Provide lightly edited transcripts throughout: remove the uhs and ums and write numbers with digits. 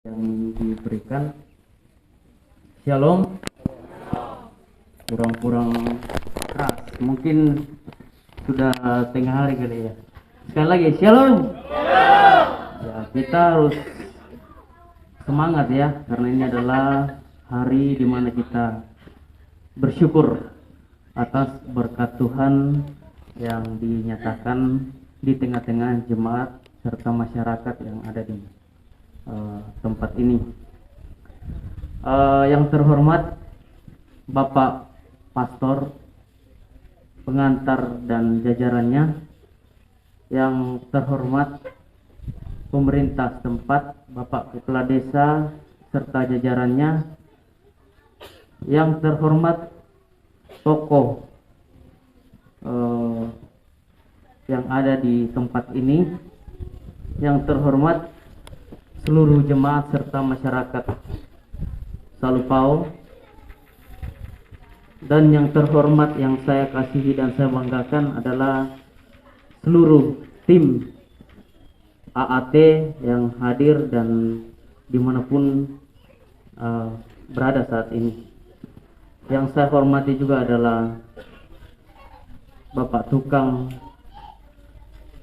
yang diberikan. Shalom. Kurang-kurang keras, mungkin sudah tengah hari kali ya. Sekali lagi shalom. Ya, kita harus semangat ya, karena ini adalah hari di mana kita bersyukur atas berkat Tuhan yang dinyatakan di tengah-tengah jemaat serta masyarakat yang ada di tempat ini. Yang terhormat Bapak Pastor, pengantar dan jajarannya, yang terhormat pemerintah setempat, Bapak Kepala Desa serta jajarannya, yang terhormat tokoh yang ada di tempat ini, yang terhormat seluruh jemaat serta masyarakat Salupau, dan yang terhormat yang saya kasihi dan saya banggakan adalah seluruh tim AAT yang hadir dan dimanapun berada saat ini. Yang saya hormati juga adalah Bapak Tukang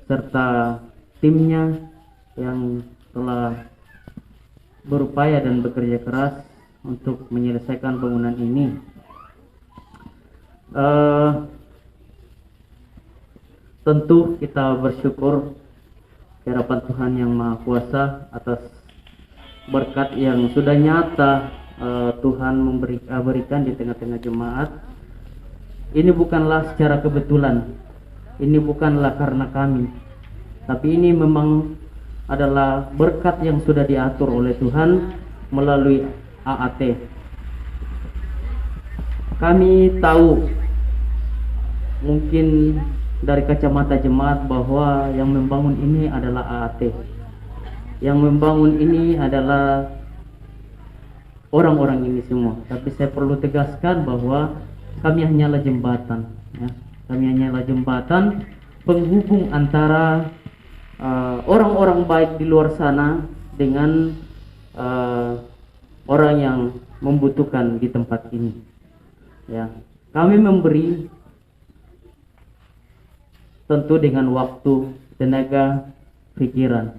serta timnya yang telah berupaya dan bekerja keras untuk menyelesaikan bangunan ini. Tentu kita bersyukur di hadapan Tuhan yang Maha Kuasa atas berkat yang sudah nyata Tuhan berikan di tengah-tengah jemaat. Ini bukanlah secara kebetulan, ini bukanlah karena kami, tapi ini memang adalah berkat yang sudah diatur oleh Tuhan melalui AAT. Kami tahu mungkin dari kacamata jemaat bahwa yang membangun ini adalah AAT. Yang membangun ini adalah orang-orang ini semua. Tapi saya perlu tegaskan bahwa kami hanyalah jembatan, ya. Kami hanyalah jembatan penghubung antara orang-orang baik di luar sana dengan orang yang membutuhkan di tempat ini. Ya, kami memberi tentu dengan waktu, tenaga, pikiran.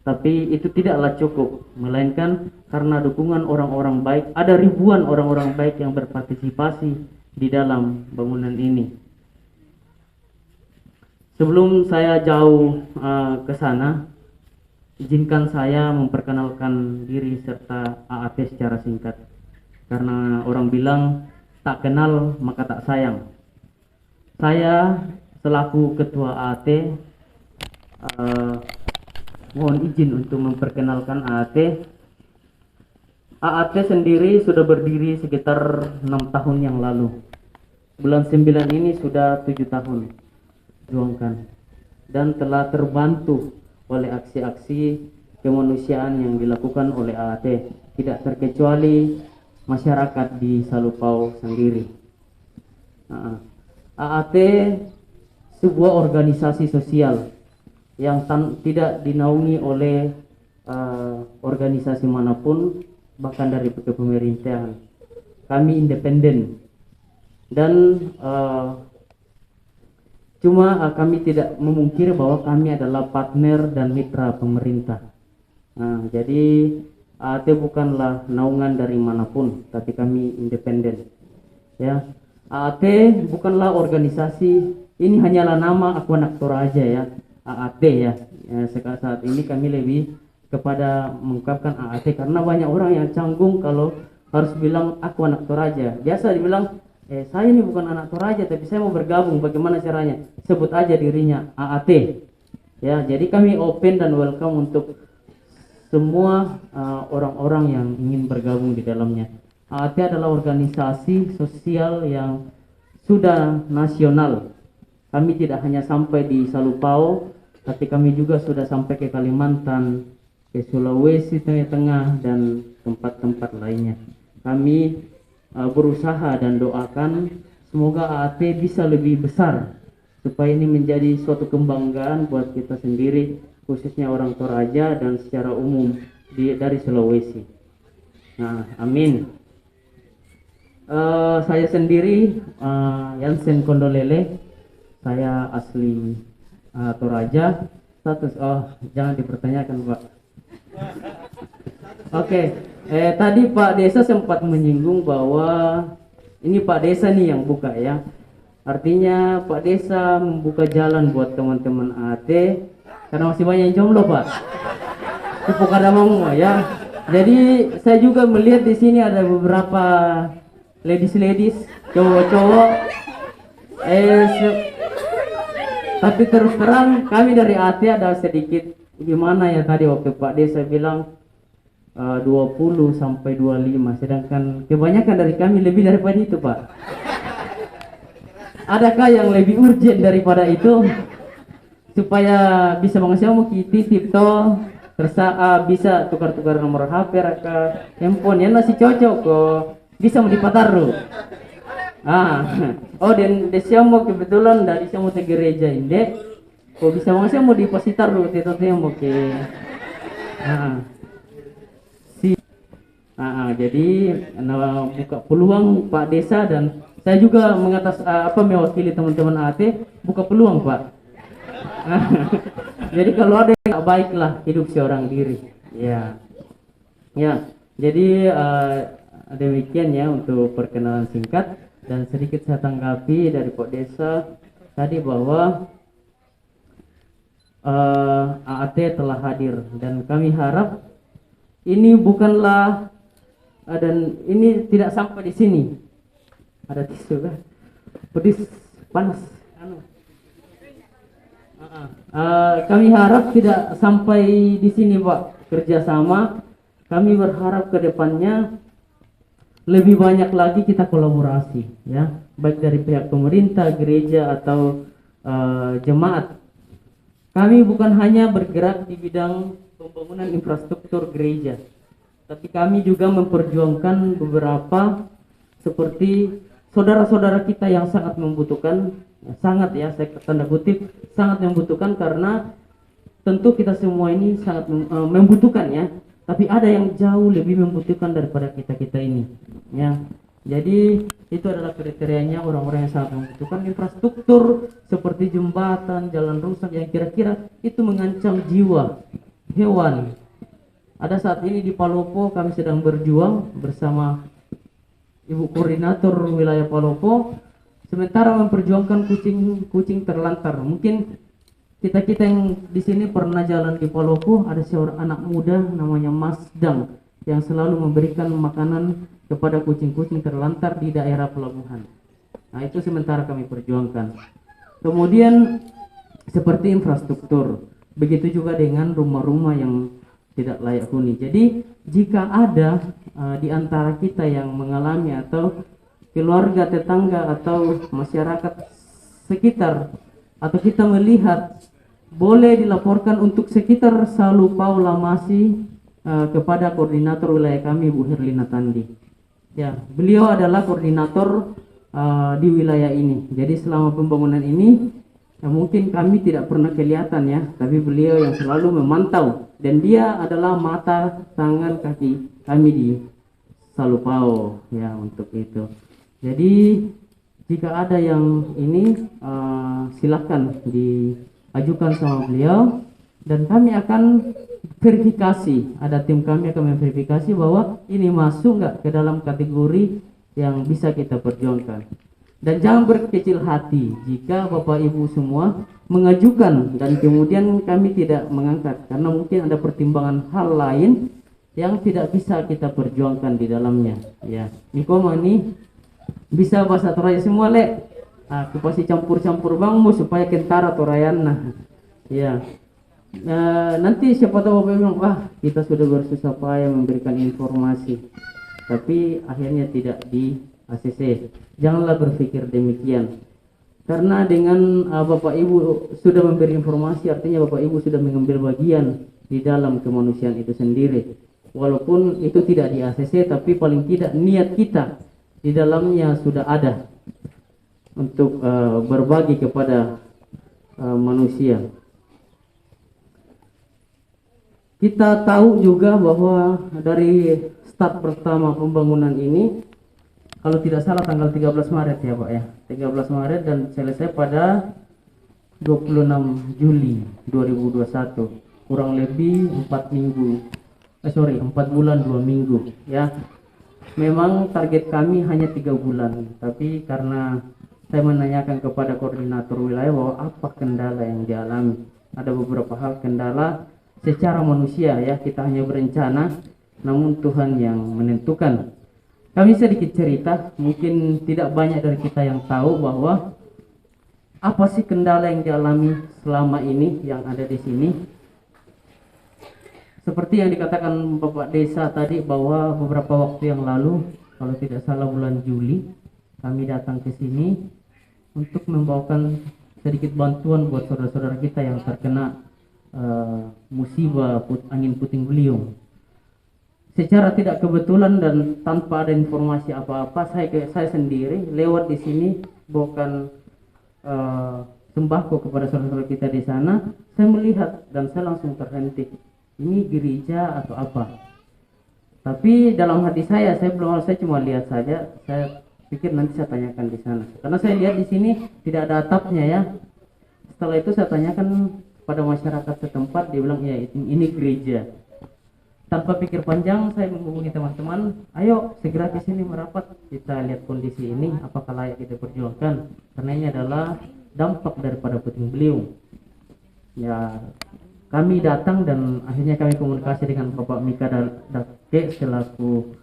Tapi itu tidaklah cukup, melainkan karena dukungan orang-orang baik, ada ribuan orang-orang baik yang berpartisipasi di dalam bangunan ini. Sebelum saya jauh ke sana, izinkan saya memperkenalkan diri serta AAT secara singkat. Karena orang bilang tak kenal maka tak sayang. Saya selaku ketua AAT mohon izin untuk memperkenalkan AAT. AAT sendiri sudah berdiri sekitar 6 tahun yang lalu. Bulan 9 ini sudah 7 tahun juangkan, dan telah terbantu oleh aksi-aksi kemanusiaan yang dilakukan oleh AAT, tidak terkecuali masyarakat di Salupau sendiri. AAT sebuah organisasi sosial yang tidak dinaungi oleh organisasi manapun, bahkan dari pemerintahan. Kami independen dan cuma kami tidak memungkiri bahwa kami adalah partner dan mitra pemerintah. Jadi AAT bukanlah naungan dari manapun, tapi kami independen. Ya, AAT bukanlah organisasi, ini hanyalah nama aku anak Toraja ya, AAT ya. Sekarang saat ini kami lebih kepada mengungkapkan AAT karena banyak orang yang canggung kalau harus bilang aku anak Toraja. Biasa dibilang saya ini bukan anak Toraja tapi saya mau bergabung, bagaimana caranya? Sebut aja dirinya AAT. Ya, jadi kami open dan welcome untuk semua orang-orang yang ingin bergabung di dalamnya. AAT adalah organisasi sosial yang sudah nasional. Kami tidak hanya sampai di Salupau, tapi kami juga sudah sampai ke Kalimantan, ke Sulawesi Tengah dan tempat-tempat lainnya. Kami berusaha dan doakan semoga AAT bisa lebih besar, supaya ini menjadi suatu kebanggaan buat kita sendiri, khususnya orang Toraja dan secara umum dari Sulawesi. Nah, amin. Saya sendiri Yansen Kondolele, saya asli Toraja. Status jangan dipertanyakan Pak. Oke, tadi Pak Desa sempat menyinggung bahwa ini Pak Desa nih yang buka ya. Artinya Pak Desa membuka jalan buat teman-teman AT karena masih banyak yang jomblo Pak. Cukup ada mau ya. Jadi saya juga melihat di sini ada beberapa ladies, cowok-cowok. Tapi terus terang kami dari AT ada sedikit gimana ya tadi waktu Pak Desa bilang 20 sampai 25, sedangkan kebanyakan dari kami lebih daripada itu Pak. Adakah yang lebih urgent daripada itu supaya bisa mengasihmu titip toh bisa tukar-tukar nomor HP raka handphone yang masih cocok kok bisa mau dipataru. Dan desiamo kebetulan dari siamo ke gereja inde kok bisa mau dipasitar lu tito-tito ke jadi buka peluang Pak Desa dan saya juga mewakili teman-teman AT buka peluang Pak. Jadi kalau ada yang tak baik lah hidup seorang diri ya. Jadi demikian ya untuk perkenalan singkat dan sedikit saya tanggapi dari Pak Desa tadi bahwa AAT telah hadir dan kami harap ini bukanlah dan ini tidak sampai di sini. Ada tisu kan? Pedis, panas. Kami harap tidak sampai di sini Pak kerjasama. Kami berharap ke depannya lebih banyak lagi kita kolaborasi ya, baik dari pihak pemerintah, gereja atau jemaat. Kami bukan hanya bergerak di bidang pembangunan infrastruktur gereja, tapi kami juga memperjuangkan beberapa seperti saudara-saudara kita yang sangat membutuhkan, sangat ya saya tanda kutip sangat membutuhkan karena tentu kita semua ini sangat membutuhkan ya, tapi ada yang jauh lebih membutuhkan daripada kita ini ya. Jadi itu adalah kriterianya orang-orang yang sangat membutuhkan infrastruktur seperti jembatan, jalan rusak yang kira-kira itu mengancam jiwa hewan. Ada saat ini di Palopo kami sedang berjuang bersama Ibu Koordinator wilayah Palopo sementara memperjuangkan kucing terlantar. Mungkin kita yang di sini pernah jalan di Palopo, ada seorang anak muda namanya Mas Dang yang selalu memberikan makanan kepada kucing-kucing terlantar di daerah pelabuhan. Nah, itu sementara kami perjuangkan. Kemudian seperti infrastruktur, begitu juga dengan rumah-rumah yang tidak layak huni. Jadi jika ada di antara kita yang mengalami atau keluarga, tetangga atau masyarakat sekitar atau kita melihat, boleh dilaporkan untuk sekitar Salupau Lamasi kepada koordinator wilayah kami Bu Herlina Tandi. Ya, beliau adalah koordinator di wilayah ini. Jadi selama pembangunan ini mungkin kami tidak pernah kelihatan ya, tapi beliau yang selalu memantau dan dia adalah mata, tangan, kaki kami di Salupau ya untuk itu. Jadi jika ada yang ini silakan diajukan sama beliau dan kami akan verifikasi. Ada tim kami akan memverifikasi bahwa ini masuk nggak ke dalam kategori yang bisa kita perjuangkan. Dan jangan berkecil hati jika Bapak Ibu semua mengajukan dan kemudian kami tidak mengangkat karena mungkin ada pertimbangan hal lain yang tidak bisa kita perjuangkan di dalamnya ya. Nikoma nih bisa bahasa Toraja semua le. Aku pasti campur-campur bangmu supaya kentara Torayan nah. Ya. Nanti siapa tahu Bapak bilang, kita sudah bersusah payah memberikan informasi, tapi akhirnya tidak di ACC. Janganlah berpikir demikian. Karena dengan Bapak Ibu sudah memberi informasi, artinya Bapak Ibu sudah mengambil bagian di dalam kemanusiaan itu sendiri. Walaupun itu tidak di ACC, tapi paling tidak niat kita di dalamnya sudah ada untuk berbagi kepada manusia. Kita tahu juga bahwa dari start pertama pembangunan ini, kalau tidak salah tanggal 13 Maret ya Pak ya, 13 Maret dan selesai pada 26 Juli 2021, kurang lebih 4 bulan 2 minggu ya. Memang target kami hanya 3 bulan, tapi karena saya menanyakan kepada koordinator wilayah bahwa apa kendala yang dialami, ada beberapa hal kendala secara manusia ya, kita hanya berencana namun Tuhan yang menentukan. Kami sedikit cerita, mungkin tidak banyak dari kita yang tahu bahwa apa sih kendala yang dialami selama ini yang ada di sini. Seperti yang dikatakan Bapak Desa tadi bahwa beberapa waktu yang lalu, kalau tidak salah bulan Juli, kami datang ke sini untuk membawakan sedikit bantuan buat saudara-saudara kita yang terkena musibah angin puting beliung. Secara tidak kebetulan dan tanpa ada informasi apa-apa, saya sendiri lewat di sini bawakan sembako kepada saudara-saudara kita di sana. Saya melihat dan saya langsung terhenti, ini gereja atau apa? Tapi dalam hati saya cuma lihat saja. Saya pikir nanti saya tanyakan di sana, karena saya lihat di sini tidak ada atapnya ya. Setelah itu saya tanyakan pada masyarakat setempat, dia bilang ya ini gereja. Tanpa pikir panjang saya menghubungi teman-teman, ayo segera ke sini merapat, kita lihat kondisi ini apakah layak kita perjuangkan, karena ini adalah dampak daripada puting beliung. Ya, kami datang dan akhirnya kami komunikasi dengan Bapak Mika Dake selaku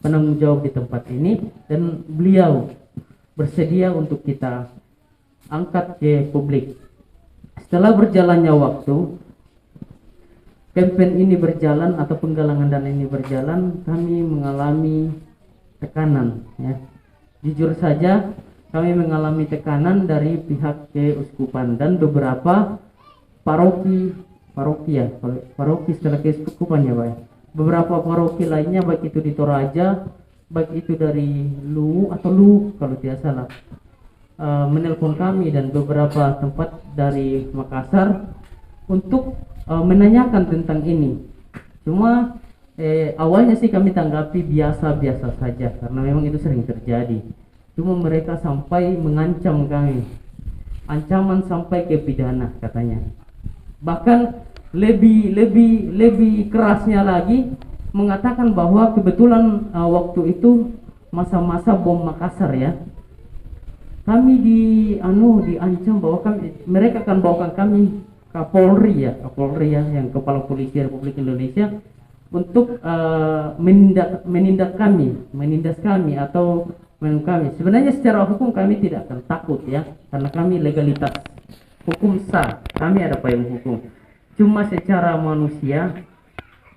penanggung jawab di tempat ini, dan beliau bersedia untuk kita angkat ke publik. Setelah berjalannya waktu, campaign ini berjalan atau penggalangan dana ini berjalan, kami mengalami tekanan ya. Jujur saja kami mengalami tekanan dari pihak keuskupan dan beberapa paroki setelah keuskupan ya Pak ya. Beberapa paroki lainnya, baik itu di Toraja, baik itu dari Lu kalau tidak salah, menelpon kami, dan beberapa tempat dari Makassar untuk menanyakan tentang ini. Cuma awalnya sih kami tanggapi biasa-biasa saja karena memang itu sering terjadi. Cuma mereka sampai mengancam kami, ancaman sampai ke pidana katanya. Bahkan lebih kerasnya lagi, mengatakan bahwa kebetulan waktu itu masa-masa bom Makassar ya. Kami diancam bahwa mereka akan bawakan kami Kapolri ya, yang Kepala Polisi Republik Indonesia, untuk menindas kami atau kami. Sebenarnya secara hukum kami tidak akan takut ya, karena kami legalitas hukum sah, kami ada payung hukum. Cuma secara manusia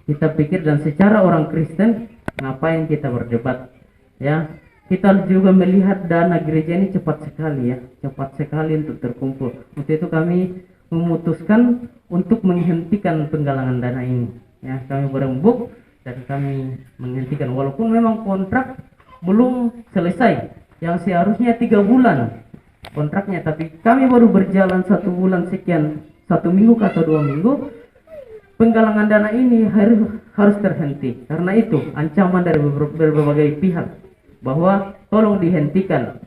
kita pikir, dan secara orang Kristen ngapain kita berdebat ya. Kita juga melihat dana gereja ini cepat sekali untuk terkumpul. Untuk itu kami memutuskan untuk menghentikan penggalangan dana ini ya. Kami berembuk dan kami menghentikan, walaupun memang kontrak belum selesai, yang seharusnya 3 bulan kontraknya, tapi kami baru berjalan 1 bulan sekian, 1 minggu atau 2 minggu. Penggalangan dana ini harus terhenti, karena itu ancaman dari berbagai pihak bahwa tolong dihentikan.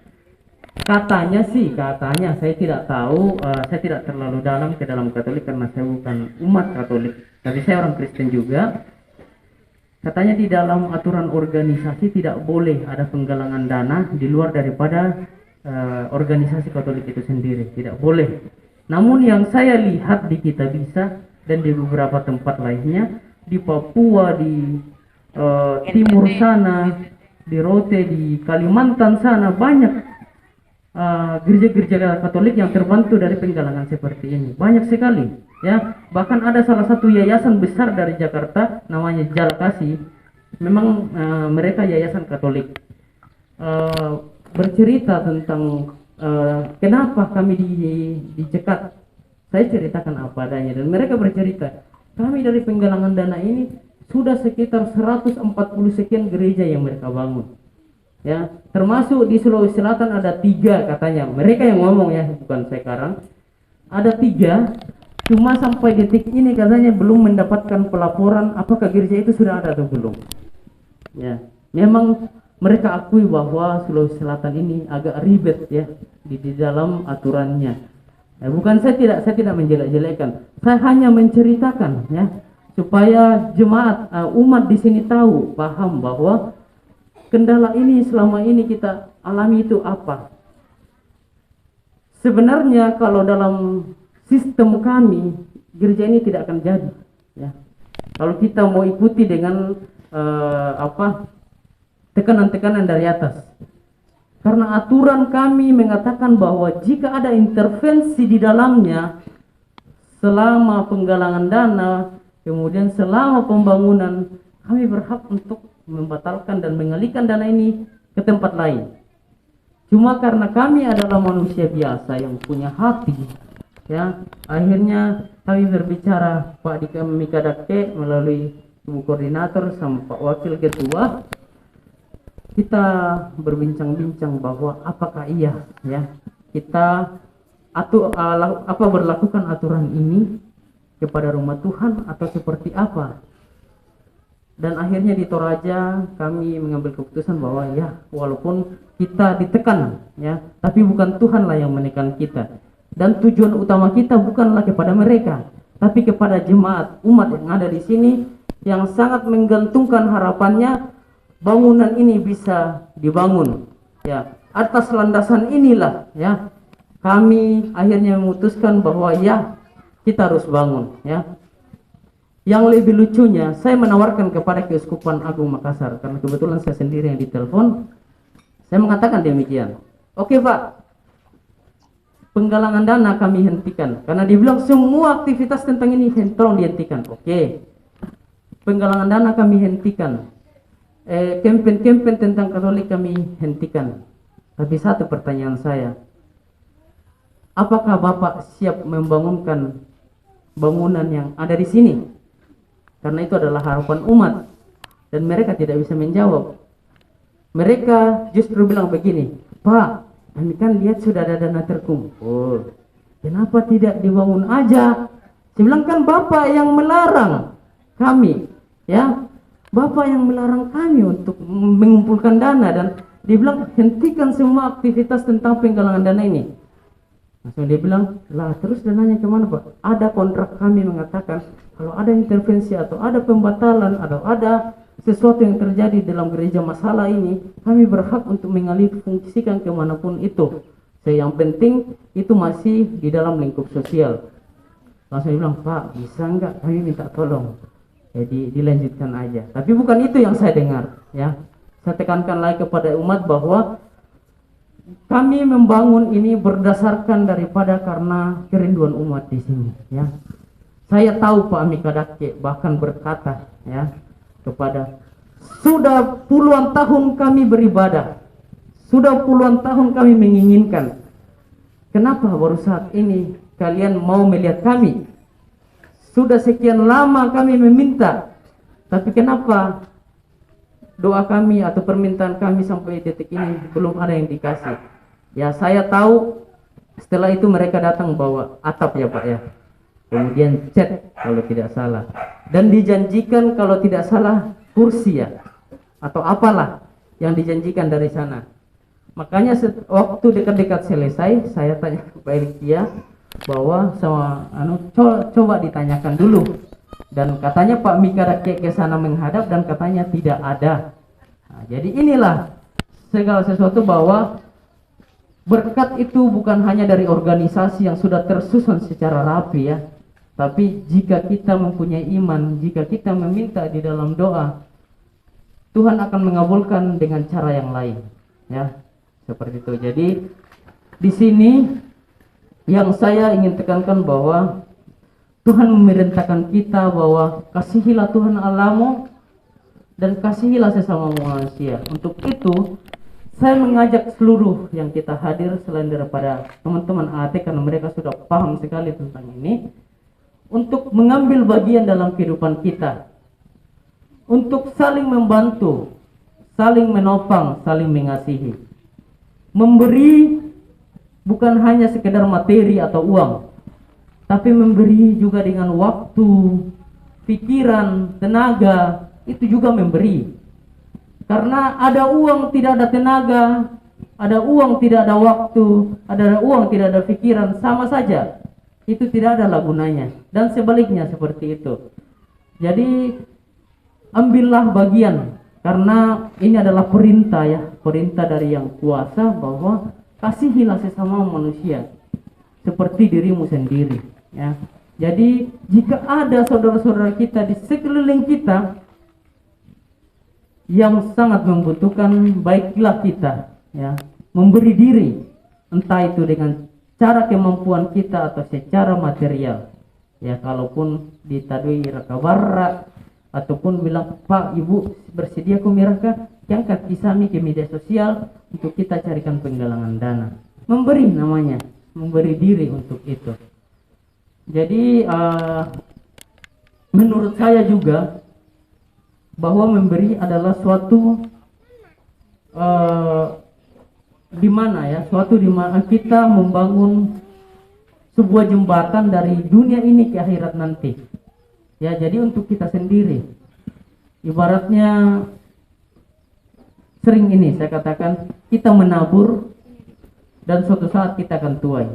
Katanya saya tidak tahu, saya tidak terlalu dalam ke dalam Katolik karena saya bukan umat Katolik, tapi saya orang Kristen juga. Katanya di dalam aturan organisasi tidak boleh ada penggalangan dana di luar daripada organisasi Katolik itu sendiri, tidak boleh. Namun yang saya lihat di Kitabisa dan di beberapa tempat lainnya, di Papua, di timur sana, di Rote, di Kalimantan sana, banyak gereja-gereja Katolik yang terbantu dari penggalangan seperti ini, banyak sekali ya. Bahkan ada salah satu yayasan besar dari Jakarta namanya Jalkasi, memang mereka yayasan Katolik, bercerita tentang kenapa kami dicekat. Saya ceritakan apa adanya, dan mereka bercerita, kami dari penggalangan dana ini sudah sekitar 140 sekian gereja yang mereka bangun ya, termasuk di Sulawesi Selatan ada 3 katanya, mereka yang ngomong ya, bukan saya sekarang. Ada 3 Cuma sampai detik ini katanya belum mendapatkan pelaporan apakah gereja itu sudah ada atau belum. Ya, memang mereka akui bahwa Sulawesi Selatan ini agak ribet ya di dalam aturannya. Ya, bukan saya tidak menjelek-jelekan. Saya hanya menceritakan ya supaya jemaat umat di sini tahu, paham bahwa kendala ini selama ini kita alami itu apa. Sebenarnya kalau dalam sistem kami gereja ini tidak akan jadi ya. Kalau kita mau ikuti dengan tekanan-tekanan dari atas. Karena aturan kami mengatakan bahwa jika ada intervensi di dalamnya selama penggalangan dana, kemudian selama pembangunan, kami berhak untuk membatalkan dan mengalihkan dana ini ke tempat lain. Cuma karena kami adalah manusia biasa yang punya hati, ya, akhirnya kami berbicara Pak Dika Mikadake melalui Ibu Koordinator sama Pak Wakil Ketua, kita berbincang-bincang bahwa apakah iya ya kita berlakukan aturan ini kepada rumah Tuhan atau seperti apa. Dan akhirnya di Toraja kami mengambil keputusan bahwa ya walaupun kita ditekan ya, tapi bukan Tuhanlah yang menekan kita. Dan tujuan utama kita bukanlah kepada mereka, tapi kepada jemaat umat yang ada di sini yang sangat menggantungkan harapannya bangunan ini bisa dibangun. Ya, atas landasan inilah ya kami akhirnya memutuskan bahwa ya kita harus bangun ya. Yang lebih lucunya, saya menawarkan kepada Keuskupan Agung Makassar, karena kebetulan saya sendiri yang ditelepon. Saya mengatakan demikian, oke Pak, penggalangan dana kami hentikan, karena dibilang semua aktivitas tentang ini tolong dihentikan. Oke, penggalangan dana kami hentikan, campaign tentang Katolik kami hentikan. Tapi satu pertanyaan saya, apakah Bapak siap membangunkan bangunan yang ada di sini? Karena itu adalah harapan umat. Dan mereka tidak bisa menjawab. Mereka justru bilang begini, Pak, kami kan lihat sudah ada dana terkumpul, kenapa tidak dibangun aja? Saya bilang kan Bapak yang melarang kami, ya, Bapak yang melarang kami untuk mengumpulkan dana. Dan dibilang hentikan semua aktivitas tentang penggalangan dana ini. Langsung dia bilang, lah terus dananya kemana Pak? Ada kontrak kami mengatakan kalau ada intervensi atau ada pembatalan atau ada sesuatu yang terjadi dalam gereja masalah ini, kami berhak untuk mengalih fungsikan kemanapun itu. Yang penting itu masih di dalam lingkup sosial. Langsung dia bilang, Pak bisa enggak kami minta tolong, jadi dilanjutkan aja. Tapi bukan itu yang saya dengar ya. Saya tekankan lagi kepada umat bahwa kami membangun ini berdasarkan daripada karena kerinduan umat di sini ya. Saya tahu Pak Mikadake bahkan berkata ya kepada, sudah puluhan tahun kami beribadah, sudah puluhan tahun kami menginginkan, kenapa baru saat ini kalian mau melihat kami? Sudah sekian lama kami meminta, tapi kenapa doa kami atau permintaan kami sampai detik ini belum ada yang dikasih? Ya saya tahu setelah itu mereka datang bawa atap ya Pak ya, kemudian cat kalau tidak salah, dan dijanjikan kalau tidak salah kursi ya atau apalah yang dijanjikan dari sana. Makanya waktu dekat-dekat selesai saya tanya ke Pak Elikia bahwa sama coba ditanyakan dulu, dan katanya Pak Mika ke sana menghadap dan katanya tidak ada. Nah, jadi inilah segala sesuatu bahwa berkat itu bukan hanya dari organisasi yang sudah tersusun secara rapi ya, tapi jika kita mempunyai iman, jika kita meminta di dalam doa, Tuhan akan mengabulkan dengan cara yang lain ya, seperti itu. Jadi di sini yang saya ingin tekankan bahwa Tuhan memerintahkan kita bahwa kasihilah Tuhan Allahmu dan kasihilah sesama manusia. Untuk itu saya mengajak seluruh yang kita hadir selain daripada teman-teman AT, karena mereka sudah paham sekali tentang ini, untuk mengambil bagian dalam kehidupan kita, untuk saling membantu, saling menopang, saling mengasihi. Memberi bukan hanya sekedar materi atau uang, tapi memberi juga dengan waktu, pikiran, tenaga, itu juga memberi. Karena ada uang tidak ada tenaga, ada uang tidak ada waktu, ada uang tidak ada pikiran, sama saja. Itu tidak ada gunanya. Dan sebaliknya seperti itu. Jadi ambillah bagian, karena ini adalah perintah ya, perintah dari yang kuasa bahwa kasihilah sesama manusia seperti dirimu sendiri ya. Jadi jika ada saudara-saudara kita di sekeliling kita yang sangat membutuhkan, baiklah kita ya memberi diri, entah itu dengan cara kemampuan kita atau secara material ya. Kalaupun ditadui rakabarra ataupun bilang, Pak Ibu bersedia kumiraka yang kaki sami ke media sosial untuk kita carikan penggalangan dana, memberi namanya, memberi diri untuk itu. Jadi menurut saya juga bahwa memberi adalah suatu di mana kita membangun sebuah jembatan dari dunia ini ke akhirat nanti ya. Jadi untuk kita sendiri, ibaratnya sering ini saya katakan, kita menabur dan suatu saat kita akan tuai.